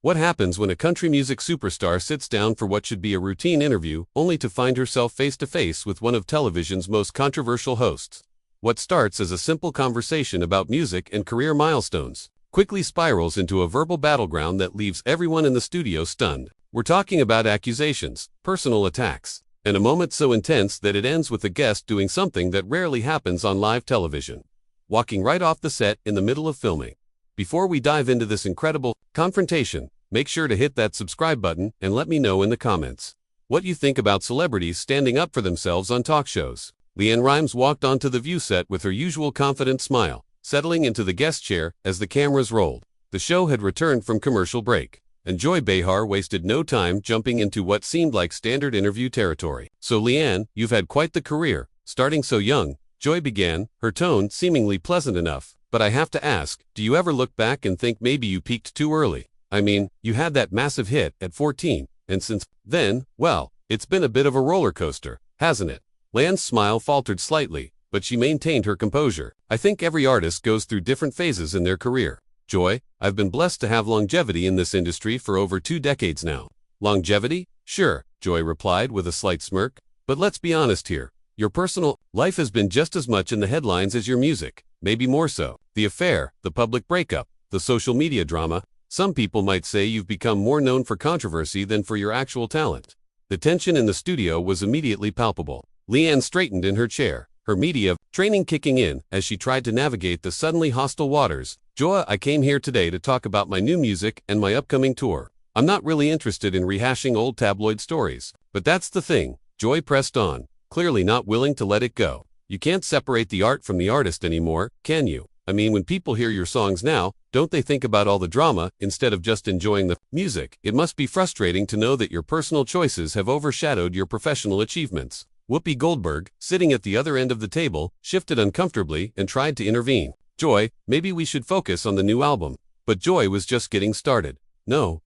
What happens when a country music superstar sits down for what should be a routine interview, only to find herself face-to-face with one of television's most controversial hosts? What starts as a simple conversation about music and career milestones quickly spirals into a verbal battleground that leaves everyone in the studio stunned. We're talking about accusations, personal attacks, and a moment so intense that it ends with the guest doing something that rarely happens on live television: walking right off the set in the middle of filming. Before we dive into this incredible confrontation, make sure to hit that subscribe button and let me know in the comments what you think about celebrities standing up for themselves on talk shows. LeAnn Rimes walked onto the View set with her usual confident smile, settling into the guest chair as the cameras rolled. The show had returned from commercial break, and Joy Behar wasted no time jumping into what seemed like standard interview territory. "So LeAnn, you've had quite the career, starting so young," Joy began, her tone seemingly pleasant enough. "But I have to ask, do you ever look back and think maybe you peaked too early? I mean, you had that massive hit at 14, and since then, well, it's been a bit of a roller coaster, hasn't it?" LeAnn's smile faltered slightly, but she maintained her composure. "I think every artist goes through different phases in their career, Joy. I've been blessed to have longevity in this industry for over 2 decades now." "Longevity? Sure," Joy replied with a slight smirk. "But let's be honest here. Your personal life has been just as much in the headlines as your music, maybe more so. The affair, the public breakup, the social media drama. Some people might say you've become more known for controversy than for your actual talent." The tension in the studio was immediately palpable. LeAnn straightened in her chair, her media training kicking in as she tried to navigate the suddenly hostile waters. "Joy, I came here today to talk about my new music and my upcoming tour. I'm not really interested in rehashing old tabloid stories." "But that's the thing," Joy pressed on, clearly not willing to let it go. "You can't separate the art from the artist anymore, can you? I mean, when people hear your songs now, don't they think about all the drama instead of just enjoying the music? It must be frustrating to know that your personal choices have overshadowed your professional achievements." Whoopi Goldberg, sitting at the other end of the table, shifted uncomfortably and tried to intervene. "Joy, maybe we should focus on the new album." But Joy was just getting started. No,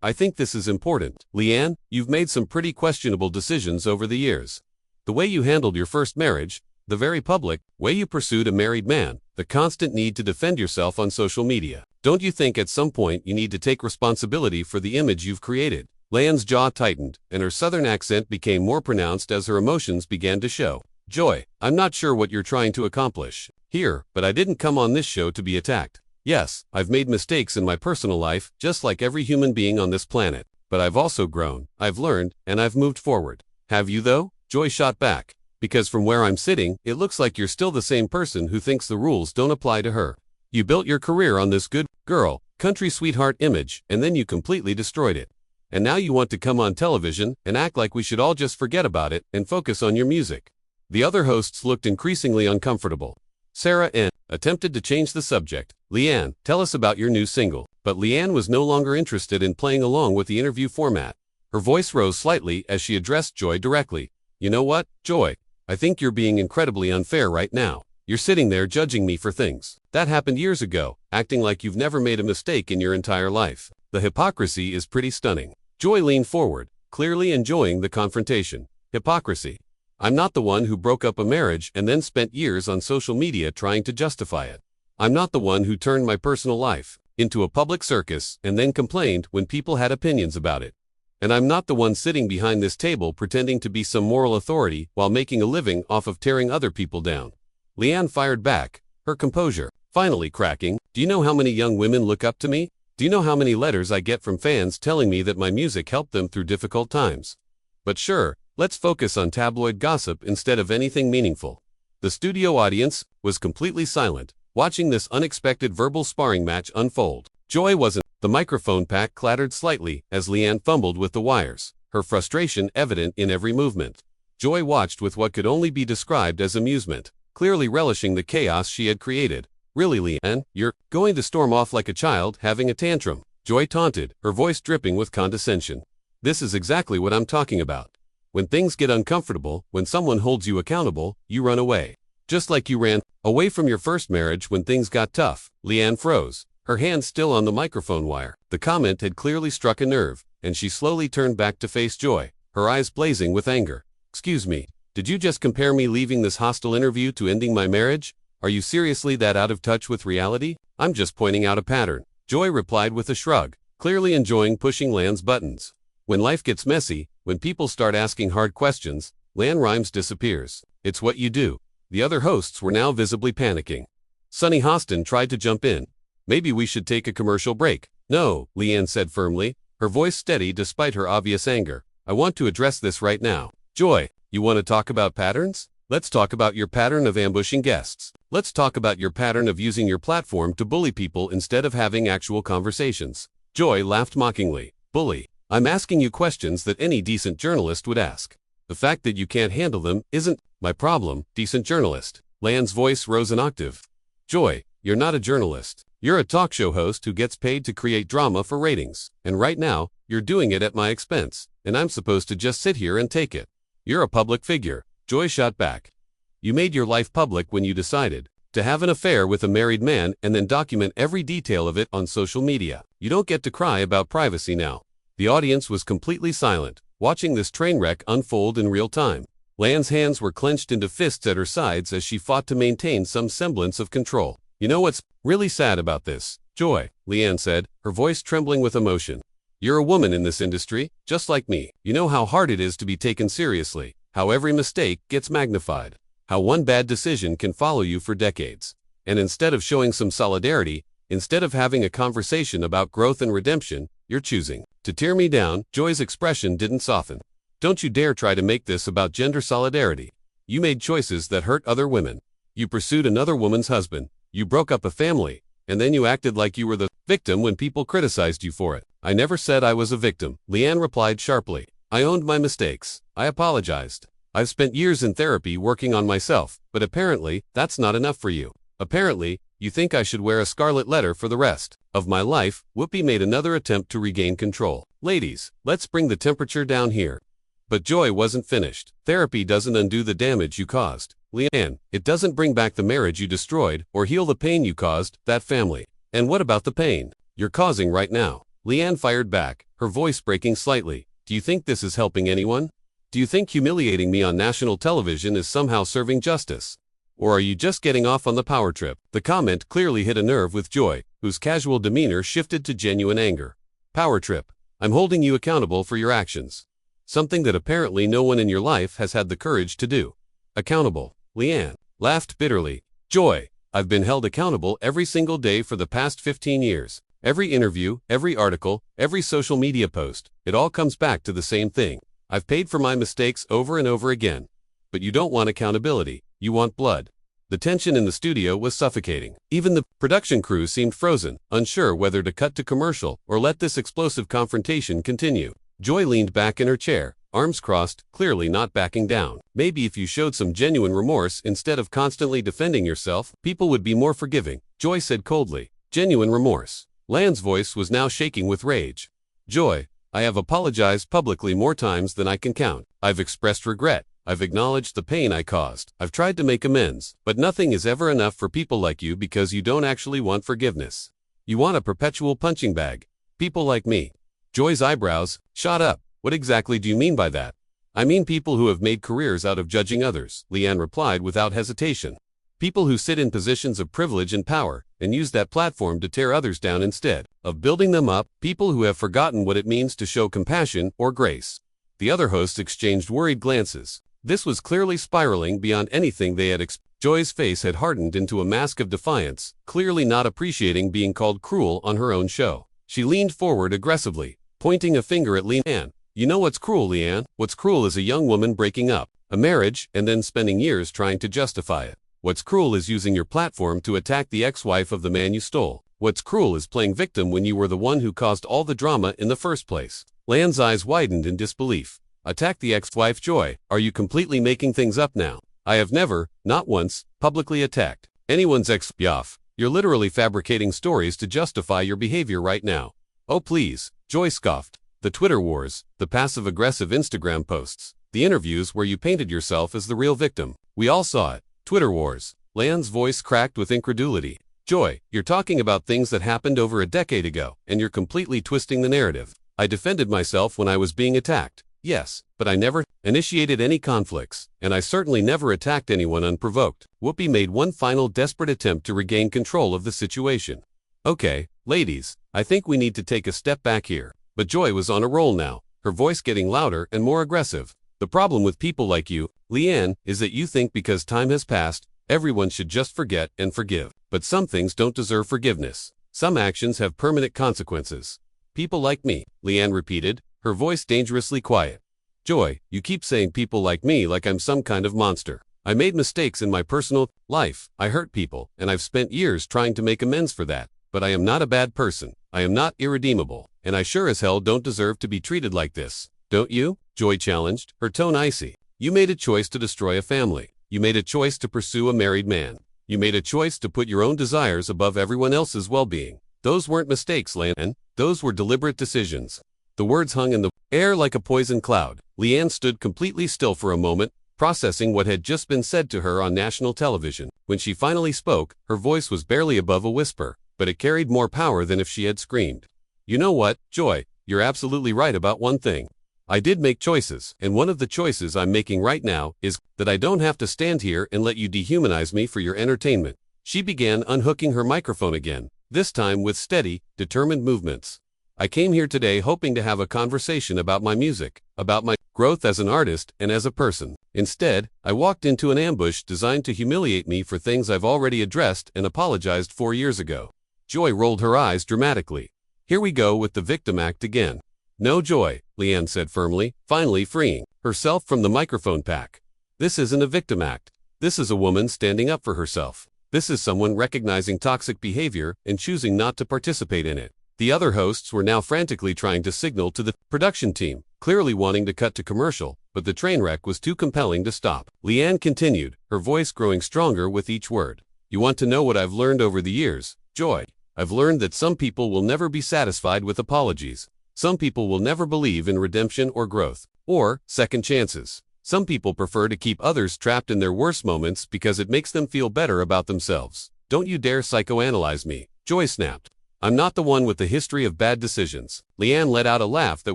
I think this is important. LeAnn, you've made some pretty questionable decisions over the years. The way you handled your first marriage, the very public way you pursued a married man, the constant need to defend yourself on social media. Don't you think at some point you need to take responsibility for the image you've created?" LeAnn's jaw tightened, and her southern accent became more pronounced as her emotions began to show. "Joy, I'm not sure what you're trying to accomplish here, but I didn't come on this show to be attacked. Yes, I've made mistakes in my personal life, just like every human being on this planet. But I've also grown, I've learned, and I've moved forward." "Have you though?" Joy shot back. "Because from where I'm sitting, it looks like you're still the same person who thinks the rules don't apply to her. You built your career on this good girl, country sweetheart image, and then you completely destroyed it. And now you want to come on television and act like we should all just forget about it and focus on your music." The other hosts looked increasingly uncomfortable. Sarah N. attempted to change the subject. "LeAnn, tell us about your new single." But LeAnn was no longer interested in playing along with the interview format. Her voice rose slightly as she addressed Joy directly. "You know what, Joy? I think you're being incredibly unfair right now. You're sitting there judging me for things that happened years ago, acting like you've never made a mistake in your entire life. The hypocrisy is pretty stunning." Joy leaned forward, clearly enjoying the confrontation. "Hypocrisy? I'm not the one who broke up a marriage and then spent years on social media trying to justify it. I'm not the one who turned my personal life into a public circus and then complained when people had opinions about it. And I'm not the one sitting behind this table pretending to be some moral authority while making a living off of tearing other people down." LeAnn fired back, her composure finally cracking. "Do you know how many young women look up to me? Do you know how many letters I get from fans telling me that my music helped them through difficult times? But sure, let's focus on tabloid gossip instead of anything meaningful." The studio audience was completely silent, watching this unexpected verbal sparring match unfold. Joy wasn't. The microphone pack clattered slightly as LeAnn fumbled with the wires, her frustration evident in every movement. Joy watched with what could only be described as amusement, clearly relishing the chaos she had created. "Really, LeAnn, you're going to storm off like a child having a tantrum?" Joy taunted, her voice dripping with condescension. "This is exactly what I'm talking about. When things get uncomfortable, when someone holds you accountable, you run away. Just like you ran away from your first marriage when things got tough." LeAnn froze, her hand still on the microphone wire. The comment had clearly struck a nerve, and she slowly turned back to face Joy, her eyes blazing with anger. "Excuse me, did you just compare me leaving this hostile interview to ending my marriage? Are you seriously that out of touch with reality?" "I'm just pointing out a pattern," Joy replied with a shrug, clearly enjoying pushing LeAnn's buttons. When life gets messy, when people start asking hard questions, LeAnn Rimes disappears. It's what you do. The other hosts were now visibly panicking. Sunny Hostin tried to jump in. Maybe we should take a commercial break. No, LeAnn said firmly, her voice steady despite her obvious anger. I want to address this right now. Joy, you want to talk about patterns? Let's talk about your pattern of ambushing guests. Let's talk about your pattern of using your platform to bully people instead of having actual conversations. Joy laughed mockingly. Bully? I'm asking you questions that any decent journalist would ask. The fact that you can't handle them isn't my problem, decent journalist. LeAnn's voice rose an octave. Joy, you're not a journalist. You're a talk show host who gets paid to create drama for ratings. And right now, you're doing it at my expense, and I'm supposed to just sit here and take it. You're a public figure, Joy shot back. You made your life public when you decided to have an affair with a married man and then document every detail of it on social media. You don't get to cry about privacy now. The audience was completely silent, watching this train wreck unfold in real time. LeAnn's hands were clenched into fists at her sides as she fought to maintain some semblance of control. You know what's really sad about this, Joy, LeAnn said, her voice trembling with emotion. You're a woman in this industry, just like me. You know how hard it is to be taken seriously, how every mistake gets magnified, how one bad decision can follow you for decades. And instead of showing some solidarity, instead of having a conversation about growth and redemption, you're choosing to tear me down. Joy's expression didn't soften. Don't you dare try to make this about gender solidarity. You made choices that hurt other women. You pursued another woman's husband. You broke up a family. And then you acted like you were the victim when people criticized you for it. I never said I was a victim, LeAnn replied sharply. I owned my mistakes. I apologized. I've spent years in therapy working on myself, but apparently, that's not enough for you. Apparently, you think I should wear a scarlet letter for the rest of my life. Whoopi made another attempt to regain control. Ladies, let's bring the temperature down here. But Joy wasn't finished. Therapy doesn't undo the damage you caused, LeAnn. It doesn't bring back the marriage you destroyed or heal the pain you caused that family. And what about the pain you're causing right now? LeAnn fired back, her voice breaking slightly. Do you think this is helping anyone? Do you think humiliating me on national television is somehow serving justice? Or are you just getting off on the power trip? The comment clearly hit a nerve with Joy, whose casual demeanor shifted to genuine anger. Power trip. I'm holding you accountable for your actions. Something that apparently no one in your life has had the courage to do. Accountable. LeAnn laughed bitterly. Joy, I've been held accountable every single day for the past 15 years. Every interview, every article, every social media post, it all comes back to the same thing. I've paid for my mistakes over and over again. But you don't want accountability, you want blood. The tension in the studio was suffocating. Even the production crew seemed frozen, unsure whether to cut to commercial or let this explosive confrontation continue. Joy leaned back in her chair, arms crossed, clearly not backing down. Maybe if you showed some genuine remorse instead of constantly defending yourself, people would be more forgiving, Joy said coldly. Genuine remorse. LeAnn's voice was now shaking with rage. Joy, I have apologized publicly more times than I can count. I've expressed regret. I've acknowledged the pain I caused. I've tried to make amends. But nothing is ever enough for people like you because you don't actually want forgiveness. You want a perpetual punching bag. People like me. Joy's eyebrows shot up. What exactly do you mean by that? I mean people who have made careers out of judging others, LeAnn replied without hesitation. People who sit in positions of privilege and power and use that platform to tear others down instead of building them up. People who have forgotten what it means to show compassion or grace. The other hosts exchanged worried glances. This was clearly spiraling beyond anything they had expected. Joy's face had hardened into a mask of defiance, clearly not appreciating being called cruel on her own show. She leaned forward aggressively, pointing a finger at LeAnn. You know what's cruel, LeAnn? What's cruel is a young woman breaking up a marriage and then spending years trying to justify it. What's cruel is using your platform to attack the ex-wife of the man you stole. What's cruel is playing victim when you were the one who caused all the drama in the first place. LeAnn's eyes widened in disbelief. Attack the ex-wife? Joy, are you completely making things up now? I have never, not once, publicly attacked anyone's ex-wife. You're literally fabricating stories to justify your behavior right now. Oh please, Joy scoffed. The Twitter wars, the passive-aggressive Instagram posts, the interviews where you painted yourself as the real victim. We all saw it. Twitter wars. LeAnn's voice cracked with incredulity. Joy, you're talking about things that happened over a decade ago, and you're completely twisting the narrative. I defended myself when I was being attacked. Yes, but I never initiated any conflicts, and I certainly never attacked anyone unprovoked. Whoopi made one final desperate attempt to regain control of the situation. Okay, ladies, I think we need to take a step back here. But Joy was on a roll now, her voice getting louder and more aggressive. The problem with people like you, LeAnn, is that you think because time has passed, everyone should just forget and forgive. But some things don't deserve forgiveness. Some actions have permanent consequences. People like me, LeAnn repeated, her voice dangerously quiet. Joy, you keep saying people like me like I'm some kind of monster. I made mistakes in my personal life, I hurt people, and I've spent years trying to make amends for that. But I am not a bad person. I am not irredeemable, and I sure as hell don't deserve to be treated like this. Don't you? Joy challenged, her tone icy. You made a choice to destroy a family. You made a choice to pursue a married man. You made a choice to put your own desires above everyone else's well-being. Those weren't mistakes, LeAnn. Those were deliberate decisions. The words hung in the air like a poison cloud. LeAnn stood completely still for a moment, processing what had just been said to her on national television. When she finally spoke, her voice was barely above a whisper, but it carried more power than if she had screamed. You know what, Joy, you're absolutely right about one thing. I did make choices, and one of the choices I'm making right now is that I don't have to stand here and let you dehumanize me for your entertainment. She began unhooking her microphone again, this time with steady, determined movements. I came here today hoping to have a conversation about my music, about my growth as an artist and as a person. Instead, I walked into an ambush designed to humiliate me for things I've already addressed and apologized 4 years ago. Joy rolled her eyes dramatically. Here we go with the victim act again. No, Joy, LeAnn said firmly, finally freeing herself from the microphone pack. This isn't a victim act. This is a woman standing up for herself. This is someone recognizing toxic behavior and choosing not to participate in it. The other hosts were now frantically trying to signal to the production team, clearly wanting to cut to commercial, but the train wreck was too compelling to stop. LeAnn continued, her voice growing stronger with each word. You want to know what I've learned over the years, Joy? I've learned that some people will never be satisfied with apologies. Some people will never believe in redemption or growth, or second chances. Some people prefer to keep others trapped in their worst moments because it makes them feel better about themselves. Don't you dare psychoanalyze me, Joy snapped. I'm not the one with the history of bad decisions. LeAnn let out a laugh that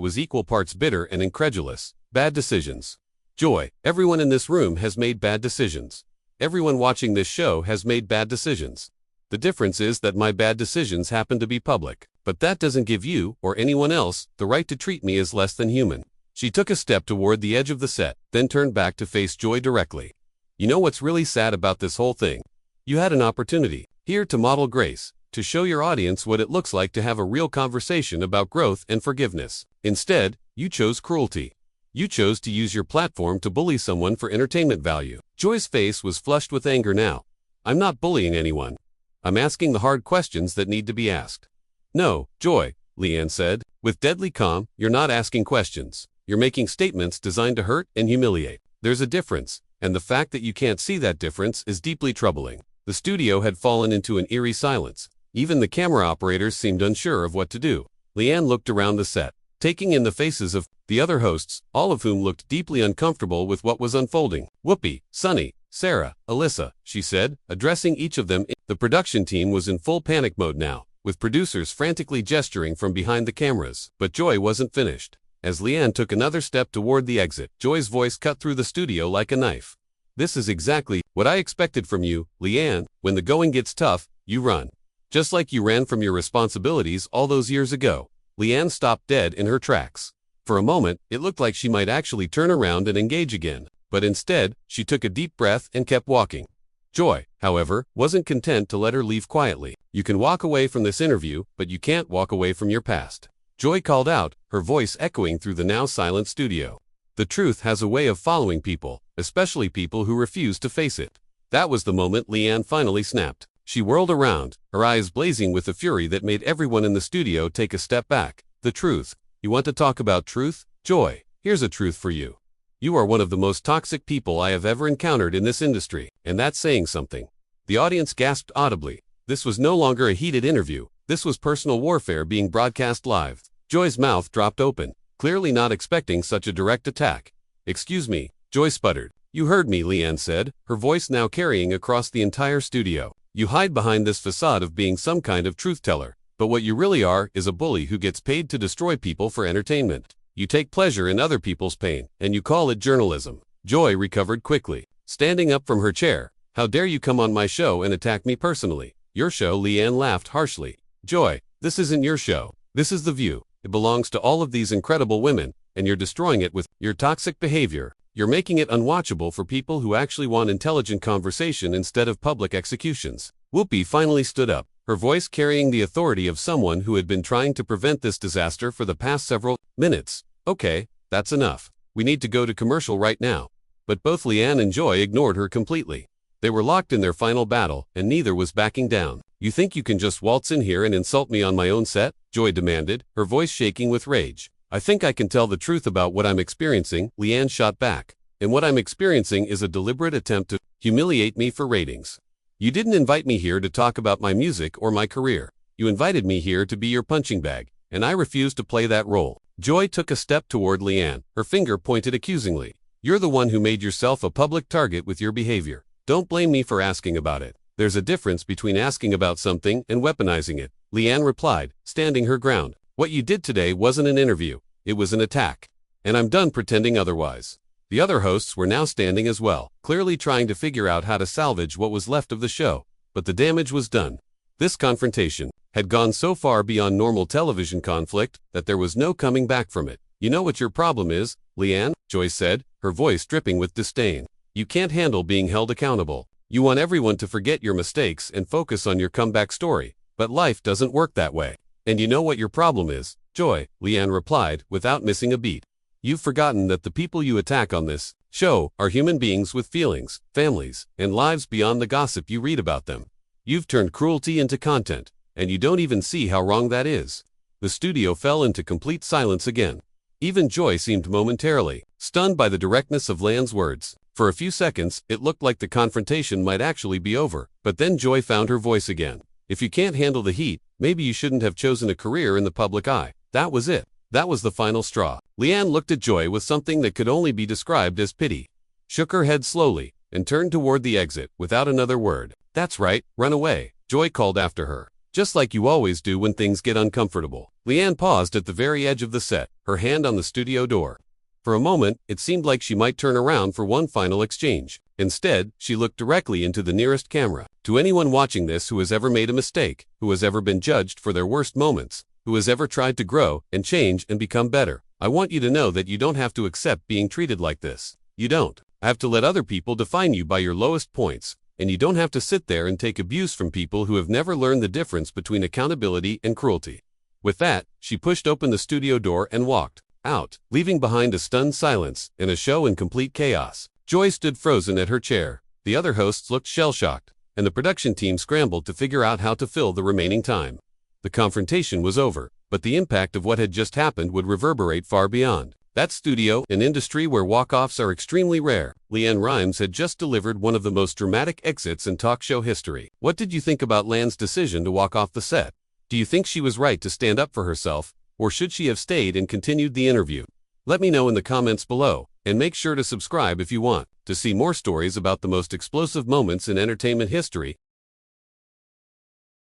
was equal parts bitter and incredulous. Bad decisions. Joy, everyone in this room has made bad decisions. Everyone watching this show has made bad decisions. The difference is that my bad decisions happen to be public. But that doesn't give you, or anyone else, the right to treat me as less than human. She took a step toward the edge of the set, then turned back to face Joy directly. You know what's really sad about this whole thing? You had an opportunity, here to model grace, to show your audience what it looks like to have a real conversation about growth and forgiveness. Instead, you chose cruelty. You chose to use your platform to bully someone for entertainment value. Joy's face was flushed with anger now. I'm not bullying anyone. I'm asking the hard questions that need to be asked. No, Joy, LeAnn said, with deadly calm, you're not asking questions. You're making statements designed to hurt and humiliate. There's a difference, and the fact that you can't see that difference is deeply troubling. The studio had fallen into an eerie silence. Even the camera operators seemed unsure of what to do. LeAnn looked around the set, taking in the faces of the other hosts, all of whom looked deeply uncomfortable with what was unfolding. Whoopi, Sunny, Sarah, Alyssa, she said, addressing each of them. The production team was in full panic mode now, with producers frantically gesturing from behind the cameras. But Joy wasn't finished. As LeAnn took another step toward the exit, Joy's voice cut through the studio like a knife. This is exactly what I expected from you, LeAnn. When the going gets tough, you run. Just like you ran from your responsibilities all those years ago. LeAnn stopped dead in her tracks. For a moment, it looked like she might actually turn around and engage again. But instead, she took a deep breath and kept walking. Joy, however, wasn't content to let her leave quietly. You can walk away from this interview, but you can't walk away from your past. Joy called out, her voice echoing through the now silent studio. The truth has a way of following people, especially people who refuse to face it. That was the moment LeAnn finally snapped. She whirled around, her eyes blazing with a fury that made everyone in the studio take a step back. The truth. You want to talk about truth? Joy, here's a truth for you. You are one of the most toxic people I have ever encountered in this industry, and that's saying something. The audience gasped audibly. This was no longer a heated interview. This was personal warfare being broadcast live. Joy's mouth dropped open, clearly not expecting such a direct attack. Excuse me, Joy sputtered. You heard me, LeAnn said, her voice now carrying across the entire studio. You hide behind this facade of being some kind of truth teller, but what you really are is a bully who gets paid to destroy people for entertainment. You take pleasure in other people's pain, and you call it journalism. Joy recovered quickly, standing up from her chair. How dare you come on my show and attack me personally? Your show? LeAnn laughed harshly. Joy, this isn't your show. This is The View. It belongs to all of these incredible women, and you're destroying it with your toxic behavior. You're making it unwatchable for people who actually want intelligent conversation instead of public executions. Whoopi finally stood up, her voice carrying the authority of someone who had been trying to prevent this disaster for the past several minutes. Okay, that's enough. We need to go to commercial right now. But both LeAnn and Joy ignored her completely. They were locked in their final battle, and neither was backing down. You think you can just waltz in here and insult me on my own set? Joy demanded, her voice shaking with rage. I think I can tell the truth about what I'm experiencing, LeAnn shot back. And what I'm experiencing is a deliberate attempt to humiliate me for ratings. You didn't invite me here to talk about my music or my career. You invited me here to be your punching bag, and I refuse to play that role. Joy took a step toward LeAnn, her finger pointed accusingly. You're the one who made yourself a public target with your behavior. Don't blame me for asking about it. There's a difference between asking about something and weaponizing it, LeAnn replied, standing her ground. What you did today wasn't an interview, it was an attack. And I'm done pretending otherwise. The other hosts were now standing as well, clearly trying to figure out how to salvage what was left of the show. But the damage was done. This confrontation had gone so far beyond normal television conflict that there was no coming back from it. You know what your problem is, LeAnn? Joy said, her voice dripping with disdain. You can't handle being held accountable. You want everyone to forget your mistakes and focus on your comeback story. But life doesn't work that way. And you know what your problem is, Joy, LeAnn replied, without missing a beat. You've forgotten that the people you attack on this show are human beings with feelings, families, and lives beyond the gossip you read about them. You've turned cruelty into content, and you don't even see how wrong that is. The studio fell into complete silence again. Even Joy seemed momentarily stunned by the directness of LeAnn's words. For a few seconds, it looked like the confrontation might actually be over, but then Joy found her voice again. If you can't handle the heat, maybe you shouldn't have chosen a career in the public eye. That was it. That was the final straw. LeAnn looked at Joy with something that could only be described as pity, shook her head slowly, and turned toward the exit without another word. That's right, run away, Joy called after her. Just like you always do when things get uncomfortable. LeAnn paused at the very edge of the set, her hand on the studio door. For a moment, it seemed like she might turn around for one final exchange. Instead, she looked directly into the nearest camera. To anyone watching this who has ever made a mistake, who has ever been judged for their worst moments, who has ever tried to grow and change and become better, I want you to know that you don't have to accept being treated like this. You don't have to let other people define you by your lowest points, and you don't have to sit there and take abuse from people who have never learned the difference between accountability and cruelty. With that, she pushed open the studio door and walked out, leaving behind a stunned silence and a show in complete chaos. Joy stood frozen at her chair. The other hosts looked shell-shocked, and the production team scrambled to figure out how to fill the remaining time. The confrontation was over, but the impact of what had just happened would reverberate far beyond that studio, an industry where walk-offs are extremely rare. LeAnn Rimes had just delivered one of the most dramatic exits in talk show history. What did you think about LeAnn's decision to walk off the set? Do you think she was right to stand up for herself, or should she have stayed and continued the interview? Let me know in the comments below, and make sure to subscribe if you want to see more stories about the most explosive moments in entertainment history.